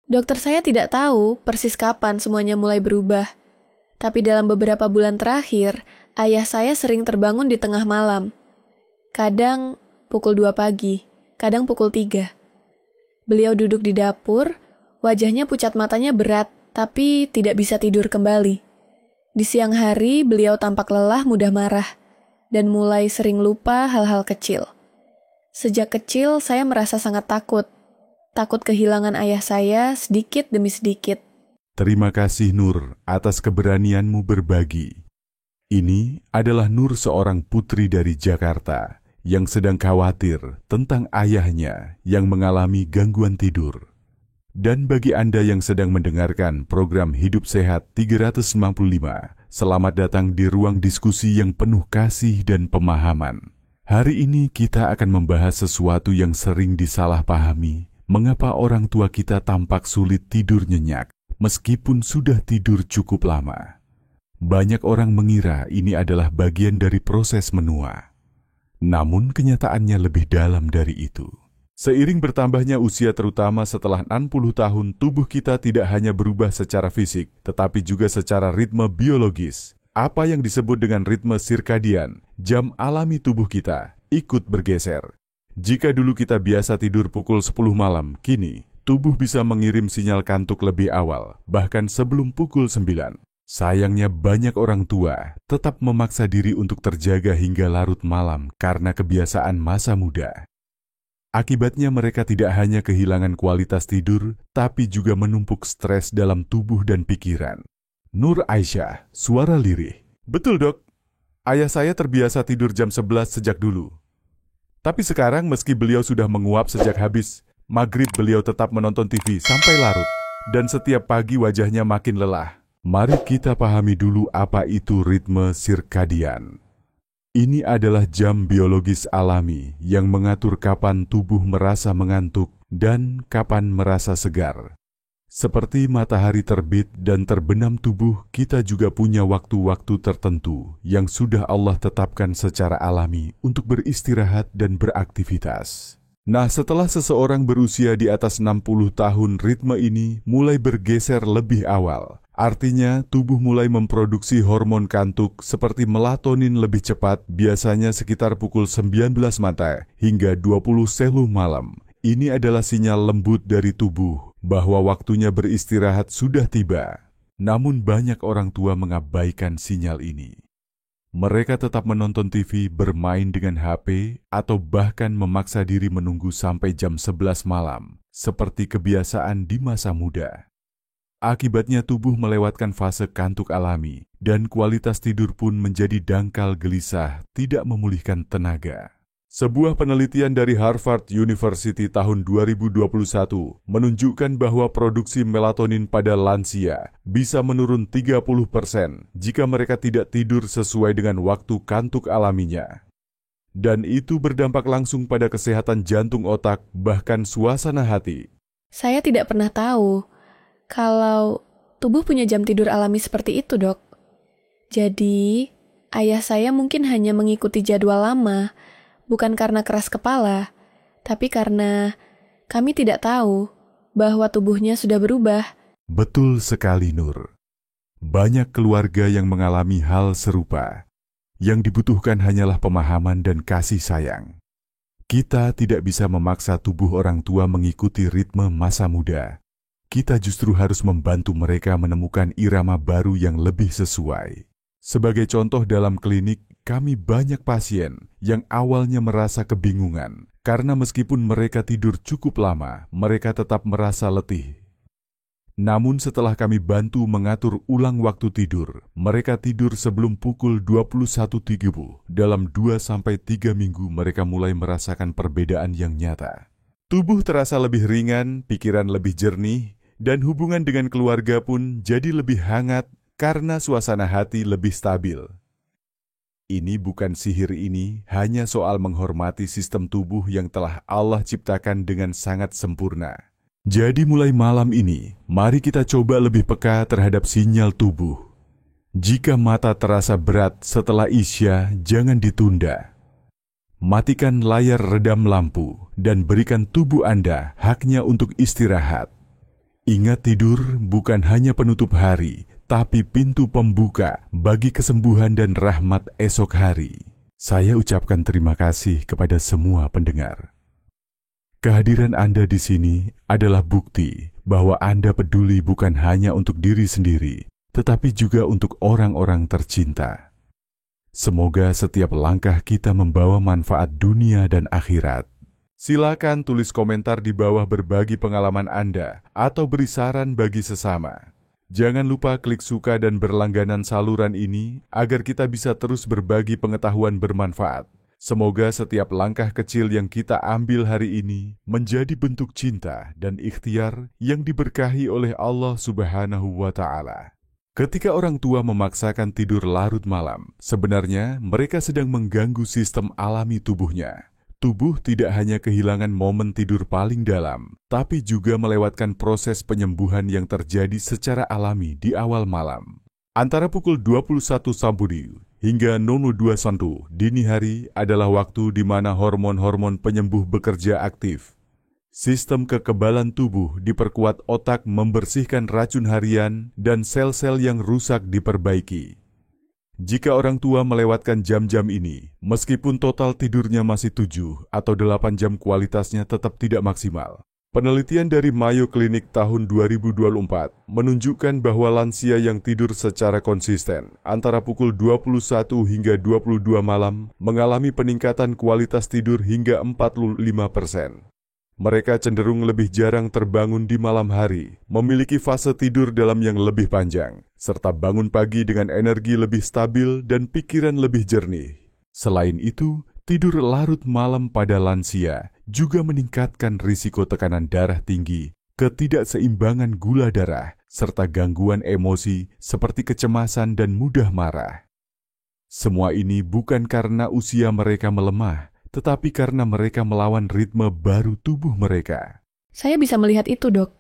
Dokter saya tidak tahu persis kapan semuanya mulai berubah. Tapi dalam beberapa bulan terakhir, ayah saya sering terbangun di tengah malam. Kadang pukul 2 pagi, kadang pukul 3. Beliau duduk di dapur, wajahnya pucat matanya berat, tapi tidak bisa tidur kembali. Di siang hari, beliau tampak lelah mudah marah, dan mulai sering lupa hal-hal kecil. Sejak kecil, saya merasa sangat takut. Takut kehilangan ayah saya sedikit demi sedikit. Terima kasih Nur atas keberanianmu berbagi. Ini adalah Nur, seorang putri dari Jakarta yang sedang khawatir tentang ayahnya yang mengalami gangguan tidur. Dan bagi Anda yang sedang mendengarkan program Hidup Sehat 365, selamat datang di ruang diskusi yang penuh kasih dan pemahaman. Hari ini kita akan membahas sesuatu yang sering disalahpahami. Mengapa orang tua kita tampak sulit tidur nyenyak meskipun sudah tidur cukup lama? Banyak orang mengira ini adalah bagian dari proses menua. Namun kenyataannya lebih dalam dari itu. Seiring bertambahnya usia, terutama setelah 60 tahun, tubuh kita tidak hanya berubah secara fisik, tetapi juga secara ritme biologis. Apa yang disebut dengan ritme sirkadian, jam alami tubuh kita, ikut bergeser. Jika dulu kita biasa tidur pukul 10 malam, kini tubuh bisa mengirim sinyal kantuk lebih awal, bahkan sebelum pukul 9. Sayangnya banyak orang tua tetap memaksa diri untuk terjaga hingga larut malam karena kebiasaan masa muda. Akibatnya mereka tidak hanya kehilangan kualitas tidur, tapi juga menumpuk stres dalam tubuh dan pikiran. Nur Aisyah, suara lirih. Betul dok, ayah saya terbiasa tidur jam 11 sejak dulu. Tapi sekarang meski beliau sudah menguap sejak habis maghrib, beliau tetap menonton TV sampai larut. Dan setiap pagi wajahnya makin lelah. Mari kita pahami dulu apa itu ritme sirkadian. Ini adalah jam biologis alami yang mengatur kapan tubuh merasa mengantuk dan kapan merasa segar. Seperti matahari terbit dan terbenam, tubuh kita juga punya waktu-waktu tertentu yang sudah Allah tetapkan secara alami untuk beristirahat dan beraktivitas. Nah, setelah seseorang berusia di atas 60 tahun, ritme ini mulai bergeser lebih awal. Artinya, tubuh mulai memproduksi hormon kantuk seperti melatonin lebih cepat, biasanya sekitar pukul 19 mata hingga 20 selu malam. Ini adalah sinyal lembut dari tubuh bahwa waktunya beristirahat sudah tiba. Namun banyak orang tua mengabaikan sinyal ini. Mereka tetap menonton TV, bermain dengan HP, atau bahkan memaksa diri menunggu sampai jam 11 malam, seperti kebiasaan di masa muda. Akibatnya tubuh melewatkan fase kantuk alami, dan kualitas tidur pun menjadi dangkal gelisah, tidak memulihkan tenaga. Sebuah penelitian dari Harvard University tahun 2021 menunjukkan bahwa produksi melatonin pada lansia bisa menurun 30% jika mereka tidak tidur sesuai dengan waktu kantuk alaminya. Dan itu berdampak langsung pada kesehatan jantung, otak, bahkan suasana hati. Saya tidak pernah tahu kalau tubuh punya jam tidur alami seperti itu, dok. Jadi, ayah saya mungkin hanya mengikuti jadwal lama, bukan karena keras kepala, tapi karena kami tidak tahu bahwa tubuhnya sudah berubah. Betul sekali, Nur. Banyak keluarga yang mengalami hal serupa. Yang dibutuhkan hanyalah pemahaman dan kasih sayang. Kita tidak bisa memaksa tubuh orang tua mengikuti ritme masa muda. Kita justru harus membantu mereka menemukan irama baru yang lebih sesuai. Sebagai contoh, dalam klinik, kami banyak pasien yang awalnya merasa kebingungan karena meskipun mereka tidur cukup lama, mereka tetap merasa letih. Namun setelah kami bantu mengatur ulang waktu tidur, mereka tidur sebelum pukul 21.30. Dalam 2-3 minggu mereka mulai merasakan perbedaan yang nyata. Tubuh terasa lebih ringan, pikiran lebih jernih, dan hubungan dengan keluarga pun jadi lebih hangat karena suasana hati lebih stabil. Ini bukan sihir, ini hanya soal menghormati sistem tubuh yang telah Allah ciptakan dengan sangat sempurna. Jadi mulai malam ini, mari kita coba lebih peka terhadap sinyal tubuh. Jika mata terasa berat setelah Isya, jangan ditunda. Matikan layar, redam lampu, dan berikan tubuh Anda haknya untuk istirahat. Ingat, tidur bukan hanya penutup hari, tapi pintu pembuka bagi kesembuhan dan rahmat esok hari. Saya ucapkan terima kasih kepada semua pendengar. Kehadiran Anda di sini adalah bukti bahwa Anda peduli bukan hanya untuk diri sendiri, tetapi juga untuk orang-orang tercinta. Semoga setiap langkah kita membawa manfaat dunia dan akhirat. Silakan tulis komentar di bawah berbagi pengalaman Anda atau beri saran bagi sesama. Jangan lupa klik suka dan berlangganan saluran ini agar kita bisa terus berbagi pengetahuan bermanfaat. Semoga setiap langkah kecil yang kita ambil hari ini menjadi bentuk cinta dan ikhtiar yang diberkahi oleh Allah Subhanahu wa Ta'ala. Ketika orang tua memaksakan tidur larut malam, sebenarnya mereka sedang mengganggu sistem alami tubuhnya. Tubuh tidak hanya kehilangan momen tidur paling dalam, tapi juga melewatkan proses penyembuhan yang terjadi secara alami di awal malam. Antara pukul 21 hingga 02 dini hari adalah waktu di mana hormon-hormon penyembuh bekerja aktif. Sistem kekebalan tubuh diperkuat, otak membersihkan racun harian, dan sel-sel yang rusak diperbaiki. Jika orang tua melewatkan jam-jam ini, meskipun total tidurnya masih 7 atau 8 jam, kualitasnya tetap tidak maksimal. Penelitian dari Mayo Clinic tahun 2024 menunjukkan bahwa lansia yang tidur secara konsisten antara pukul 21 hingga 22 malam mengalami peningkatan kualitas tidur hingga 45%. Mereka cenderung lebih jarang terbangun di malam hari, memiliki fase tidur dalam yang lebih panjang, serta bangun pagi dengan energi lebih stabil dan pikiran lebih jernih. Selain itu, tidur larut malam pada lansia juga meningkatkan risiko tekanan darah tinggi, ketidakseimbangan gula darah, serta gangguan emosi seperti kecemasan dan mudah marah. Semua ini bukan karena usia mereka melemah, tetapi karena mereka melawan ritme baru tubuh mereka. Saya bisa melihat itu, Dok.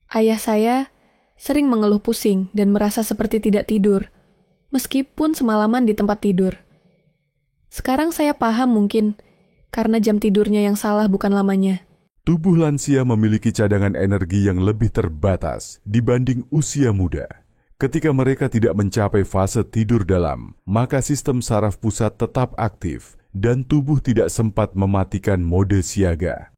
Ayah saya sering mengeluh pusing dan merasa seperti tidak tidur, meskipun semalaman di tempat tidur. Sekarang saya paham mungkin, karena jam tidurnya yang salah bukan lamanya. Tubuh lansia memiliki cadangan energi yang lebih terbatas dibanding usia muda. Ketika mereka tidak mencapai fase tidur dalam, maka sistem saraf pusat tetap aktif, dan tubuh tidak sempat mematikan mode siaga.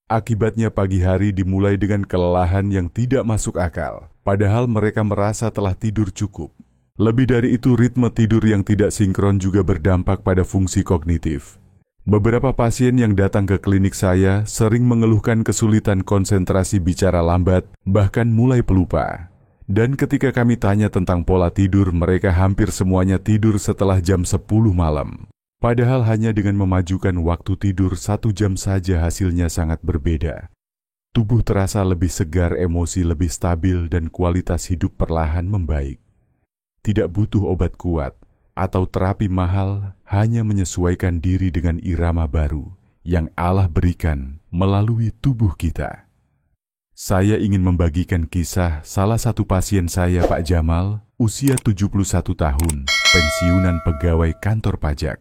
Akibatnya pagi hari dimulai dengan kelelahan yang tidak masuk akal, padahal mereka merasa telah tidur cukup. Lebih dari itu, ritme tidur yang tidak sinkron juga berdampak pada fungsi kognitif. Beberapa pasien yang datang ke klinik saya sering mengeluhkan kesulitan konsentrasi, bicara lambat, bahkan mulai pelupa. Dan ketika kami tanya tentang pola tidur, mereka hampir semuanya tidur setelah jam 10 malam. Padahal hanya dengan memajukan waktu tidur 1 jam saja hasilnya sangat berbeda. Tubuh terasa lebih segar, emosi lebih stabil, dan kualitas hidup perlahan membaik. Tidak butuh obat kuat atau terapi mahal, hanya menyesuaikan diri dengan irama baru yang Allah berikan melalui tubuh kita. Saya ingin membagikan kisah salah satu pasien saya, Pak Jamal, usia 71 tahun, pensiunan pegawai kantor pajak.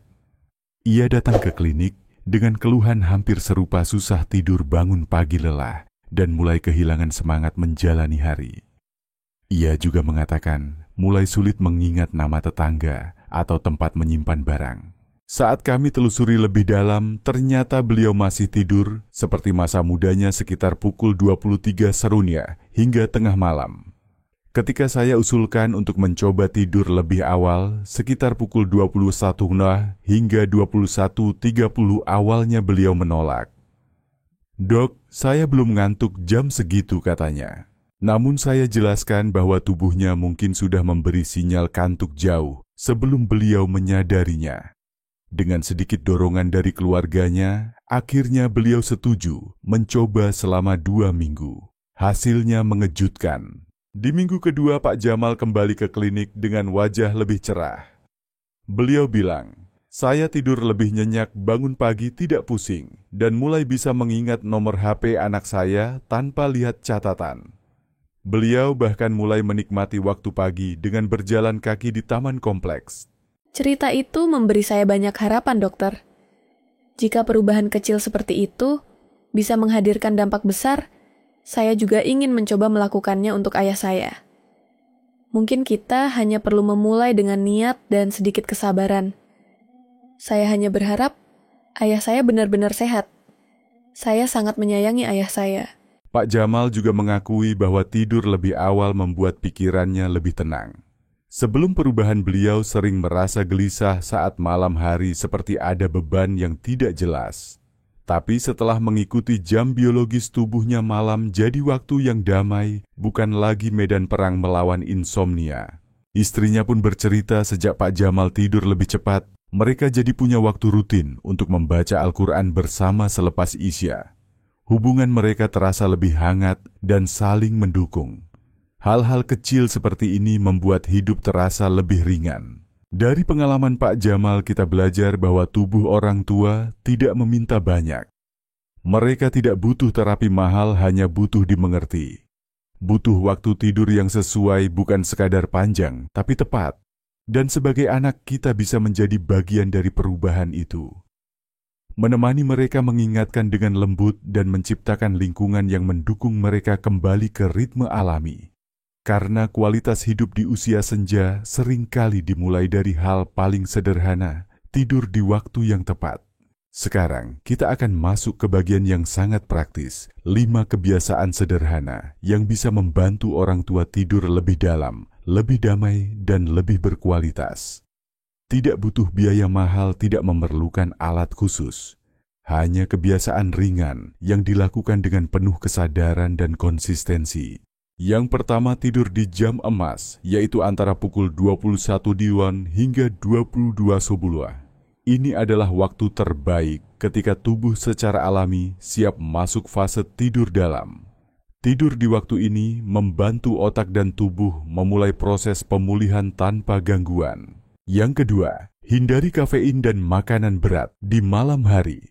Ia datang ke klinik dengan keluhan hampir serupa, susah tidur, bangun pagi lelah, dan mulai kehilangan semangat menjalani hari. Ia juga mengatakan mulai sulit mengingat nama tetangga atau tempat menyimpan barang. Saat kami telusuri lebih dalam, ternyata beliau masih tidur seperti masa mudanya sekitar pukul 23 serunya hingga tengah malam. Ketika saya usulkan untuk mencoba tidur lebih awal, sekitar pukul 21 hingga 21.30 awalnya beliau menolak. "Dok, saya belum ngantuk jam segitu," katanya. Namun saya jelaskan bahwa tubuhnya mungkin sudah memberi sinyal kantuk jauh sebelum beliau menyadarinya. Dengan sedikit dorongan dari keluarganya, akhirnya beliau setuju mencoba selama 2 minggu. Hasilnya mengejutkan. Di minggu kedua, Pak Jamal kembali ke klinik dengan wajah lebih cerah. Beliau bilang, "Saya tidur lebih nyenyak, bangun pagi tidak pusing, dan mulai bisa mengingat nomor HP anak saya tanpa lihat catatan." Beliau bahkan mulai menikmati waktu pagi dengan berjalan kaki di taman kompleks. Cerita itu memberi saya banyak harapan, dokter. Jika perubahan kecil seperti itu bisa menghadirkan dampak besar, saya juga ingin mencoba melakukannya untuk ayah saya. Mungkin kita hanya perlu memulai dengan niat dan sedikit kesabaran. Saya hanya berharap ayah saya benar-benar sehat. Saya sangat menyayangi ayah saya. Pak Jamal juga mengakui bahwa tidur lebih awal membuat pikirannya lebih tenang. Sebelum perubahan, beliau sering merasa gelisah saat malam hari seperti ada beban yang tidak jelas. Tapi setelah mengikuti jam biologis tubuhnya, malam jadi waktu yang damai, bukan lagi medan perang melawan insomnia. Istrinya pun bercerita sejak Pak Jamal tidur lebih cepat, mereka jadi punya waktu rutin untuk membaca Al-Quran bersama selepas Isya. Hubungan mereka terasa lebih hangat dan saling mendukung. Hal-hal kecil seperti ini membuat hidup terasa lebih ringan. Dari pengalaman Pak Jamal, kita belajar bahwa tubuh orang tua tidak meminta banyak. Mereka tidak butuh terapi mahal, hanya butuh dimengerti. Butuh waktu tidur yang sesuai, bukan sekadar panjang, tapi tepat. Dan sebagai anak, kita bisa menjadi bagian dari perubahan itu. Menemani mereka, mengingatkan dengan lembut, dan menciptakan lingkungan yang mendukung mereka kembali ke ritme alami. Karena kualitas hidup di usia senja seringkali dimulai dari hal paling sederhana, tidur di waktu yang tepat. Sekarang, kita akan masuk ke bagian yang sangat praktis, 5 kebiasaan sederhana yang bisa membantu orang tua tidur lebih dalam, lebih damai, dan lebih berkualitas. Tidak butuh biaya mahal, tidak memerlukan alat khusus. Hanya kebiasaan ringan yang dilakukan dengan penuh kesadaran dan konsistensi. Yang pertama, tidur di jam emas, yaitu antara pukul 21 Diwan hingga 22 Subuh. Ini adalah waktu terbaik ketika tubuh secara alami siap masuk fase tidur dalam. Tidur di waktu ini membantu otak dan tubuh memulai proses pemulihan tanpa gangguan. Yang kedua, hindari kafein dan makanan berat di malam hari.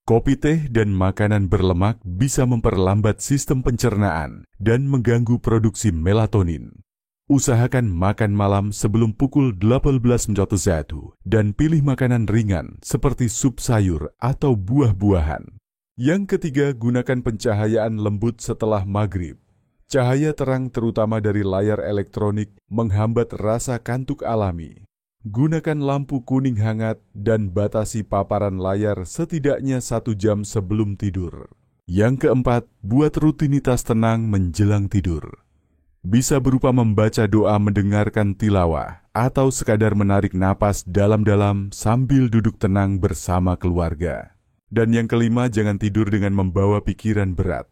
Kopi, teh, dan makanan berlemak bisa memperlambat sistem pencernaan dan mengganggu produksi melatonin. Usahakan makan malam sebelum pukul 18.00 dan pilih makanan ringan seperti sup sayur atau buah-buahan. Yang ketiga, gunakan pencahayaan lembut setelah maghrib. Cahaya terang terutama dari layar elektronik menghambat rasa kantuk alami. Gunakan lampu kuning hangat dan batasi paparan layar setidaknya 1 jam sebelum tidur. Yang keempat, buat rutinitas tenang menjelang tidur. Bisa berupa membaca doa, mendengarkan tilawah, atau sekadar menarik napas dalam-dalam sambil duduk tenang bersama keluarga. Dan yang kelima, jangan tidur dengan membawa pikiran berat.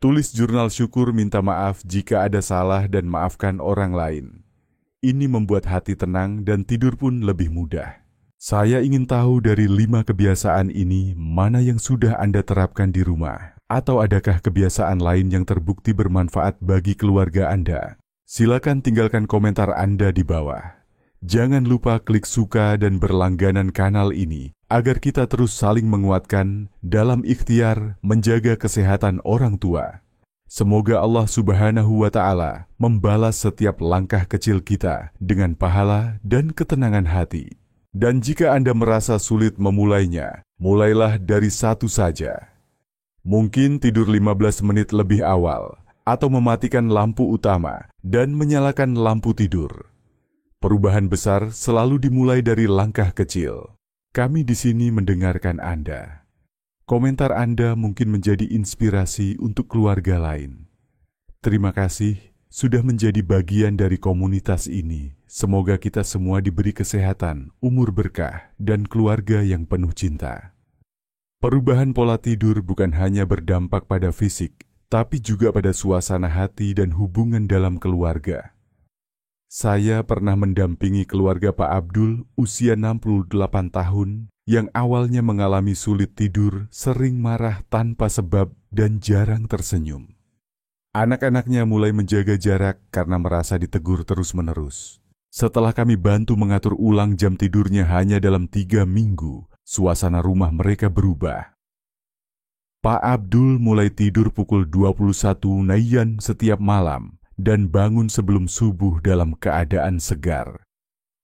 Tulis jurnal syukur, minta maaf jika ada salah, dan maafkan orang lain. Ini membuat hati tenang dan tidur pun lebih mudah. Saya ingin tahu dari 5 kebiasaan ini, mana yang sudah Anda terapkan di rumah? Atau adakah kebiasaan lain yang terbukti bermanfaat bagi keluarga Anda? Silakan tinggalkan komentar Anda di bawah. Jangan lupa klik suka dan berlangganan kanal ini, agar kita terus saling menguatkan dalam ikhtiar menjaga kesehatan orang tua. Semoga Allah Subhanahu wa Ta'ala membalas setiap langkah kecil kita dengan pahala dan ketenangan hati. Dan jika Anda merasa sulit memulainya, mulailah dari satu saja. Mungkin tidur 15 menit lebih awal, atau mematikan lampu utama dan menyalakan lampu tidur. Perubahan besar selalu dimulai dari langkah kecil. Kami di sini mendengarkan Anda. Komentar Anda mungkin menjadi inspirasi untuk keluarga lain. Terima kasih sudah menjadi bagian dari komunitas ini. Semoga kita semua diberi kesehatan, umur berkah, dan keluarga yang penuh cinta. Perubahan pola tidur bukan hanya berdampak pada fisik, tapi juga pada suasana hati dan hubungan dalam keluarga. Saya pernah mendampingi keluarga Pak Abdul, usia 68 tahun, yang awalnya mengalami sulit tidur, sering marah tanpa sebab, dan jarang tersenyum. Anak-anaknya mulai menjaga jarak karena merasa ditegur terus-menerus. Setelah kami bantu mengatur ulang jam tidurnya hanya dalam 3 minggu, suasana rumah mereka berubah. Pak Abdul mulai tidur pukul 21 Naiyan setiap malam dan bangun sebelum subuh dalam keadaan segar.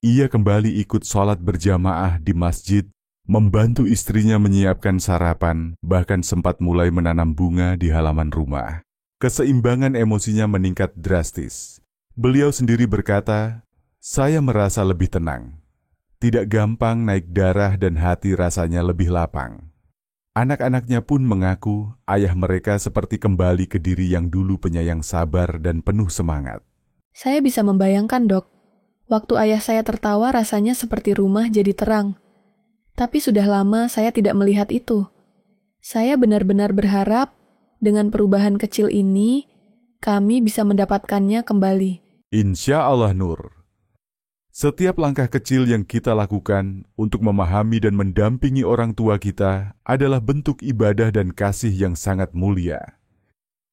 Ia kembali ikut sholat berjamaah di masjid, membantu istrinya menyiapkan sarapan, bahkan sempat mulai menanam bunga di halaman rumah. Keseimbangan emosinya meningkat drastis. Beliau sendiri berkata, "Saya merasa lebih tenang. Tidak gampang naik darah dan hati rasanya lebih lapang." Anak-anaknya pun mengaku ayah mereka seperti kembali ke diri yang dulu penyayang, sabar, dan penuh semangat. Saya bisa membayangkan, Dok. Waktu ayah saya tertawa rasanya seperti rumah jadi terang. Tapi sudah lama saya tidak melihat itu. Saya benar-benar berharap dengan perubahan kecil ini, kami bisa mendapatkannya kembali. Insya Allah, Nur. Setiap langkah kecil yang kita lakukan untuk memahami dan mendampingi orang tua kita adalah bentuk ibadah dan kasih yang sangat mulia.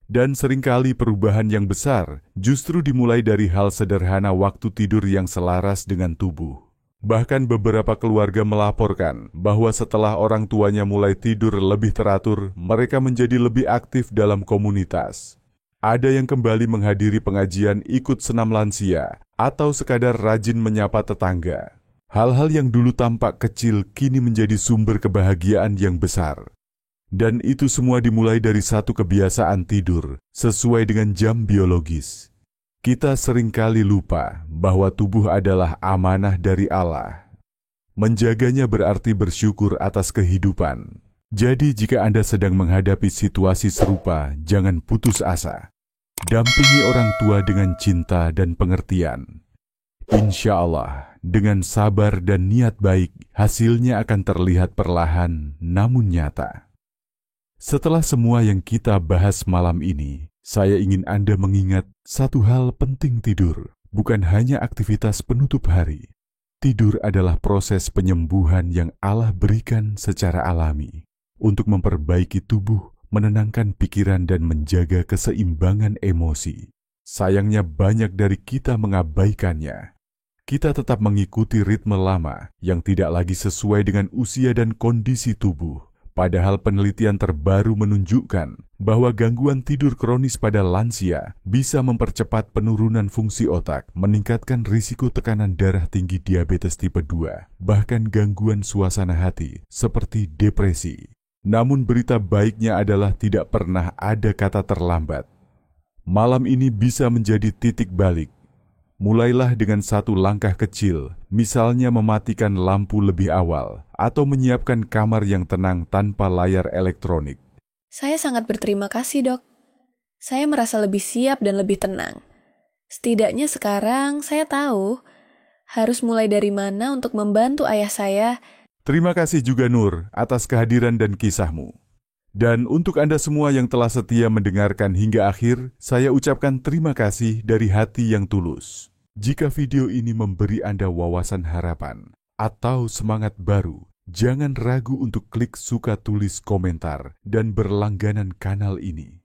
Dan seringkali perubahan yang besar justru dimulai dari hal sederhana waktu tidur yang selaras dengan tubuh. Bahkan beberapa keluarga melaporkan bahwa setelah orang tuanya mulai tidur lebih teratur, mereka menjadi lebih aktif dalam komunitas. Ada yang kembali menghadiri pengajian, ikut senam lansia, atau sekadar rajin menyapa tetangga. Hal-hal yang dulu tampak kecil kini menjadi sumber kebahagiaan yang besar. Dan itu semua dimulai dari satu kebiasaan tidur sesuai dengan jam biologis. Kita seringkali lupa bahwa tubuh adalah amanah dari Allah. Menjaganya berarti bersyukur atas kehidupan. Jadi jika Anda sedang menghadapi situasi serupa, jangan putus asa. Dampingi orang tua dengan cinta dan pengertian. Insya Allah, dengan sabar dan niat baik, hasilnya akan terlihat perlahan namun nyata. Setelah semua yang kita bahas malam ini, saya ingin Anda mengingat satu hal penting: tidur bukan hanya aktivitas penutup hari. Tidur adalah proses penyembuhan yang Allah berikan secara alami untuk memperbaiki tubuh, menenangkan pikiran, dan menjaga keseimbangan emosi. Sayangnya banyak dari kita mengabaikannya. Kita tetap mengikuti ritme lama yang tidak lagi sesuai dengan usia dan kondisi tubuh. Padahal penelitian terbaru menunjukkan bahwa gangguan tidur kronis pada lansia bisa mempercepat penurunan fungsi otak, meningkatkan risiko tekanan darah tinggi, diabetes tipe 2, bahkan gangguan suasana hati seperti depresi. Namun berita baiknya adalah tidak pernah ada kata terlambat. Malam ini bisa menjadi titik balik. Mulailah dengan satu langkah kecil, misalnya mematikan lampu lebih awal atau menyiapkan kamar yang tenang tanpa layar elektronik. Saya sangat berterima kasih, Dok. Saya merasa lebih siap dan lebih tenang. Setidaknya sekarang saya tahu harus mulai dari mana untuk membantu ayah saya. Terima kasih juga, Nur, atas kehadiran dan kisahmu. Dan untuk Anda semua yang telah setia mendengarkan hingga akhir, saya ucapkan terima kasih dari hati yang tulus. Jika video ini memberi Anda wawasan harapan atau semangat baru, jangan ragu untuk klik suka, tulis komentar, dan berlangganan kanal ini.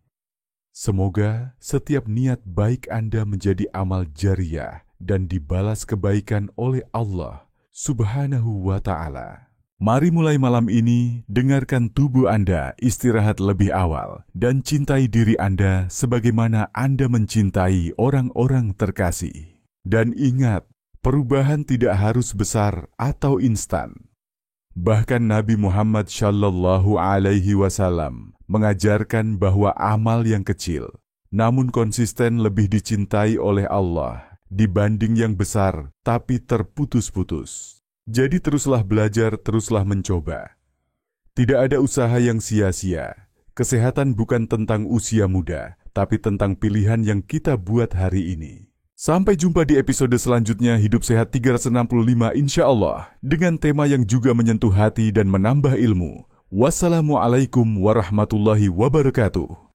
Semoga setiap niat baik Anda menjadi amal jariah dan dibalas kebaikan oleh Allah Subhanahu wa Ta'ala. Mari mulai malam ini, dengarkan tubuh Anda istirahat lebih awal dan cintai diri Anda sebagaimana Anda mencintai orang-orang terkasih. Dan ingat, perubahan tidak harus besar atau instan. Bahkan Nabi Muhammad Shallallahu Alaihi Wasallam mengajarkan bahwa amal yang kecil, namun konsisten, lebih dicintai oleh Allah dibanding yang besar tapi terputus-putus. Jadi teruslah belajar, teruslah mencoba. Tidak ada usaha yang sia-sia. Kesehatan bukan tentang usia muda, tapi tentang pilihan yang kita buat hari ini. Sampai jumpa di episode selanjutnya Hidup Sehat 365 insya Allah, dengan tema yang juga menyentuh hati dan menambah ilmu. Wassalamualaikum warahmatullahi wabarakatuh.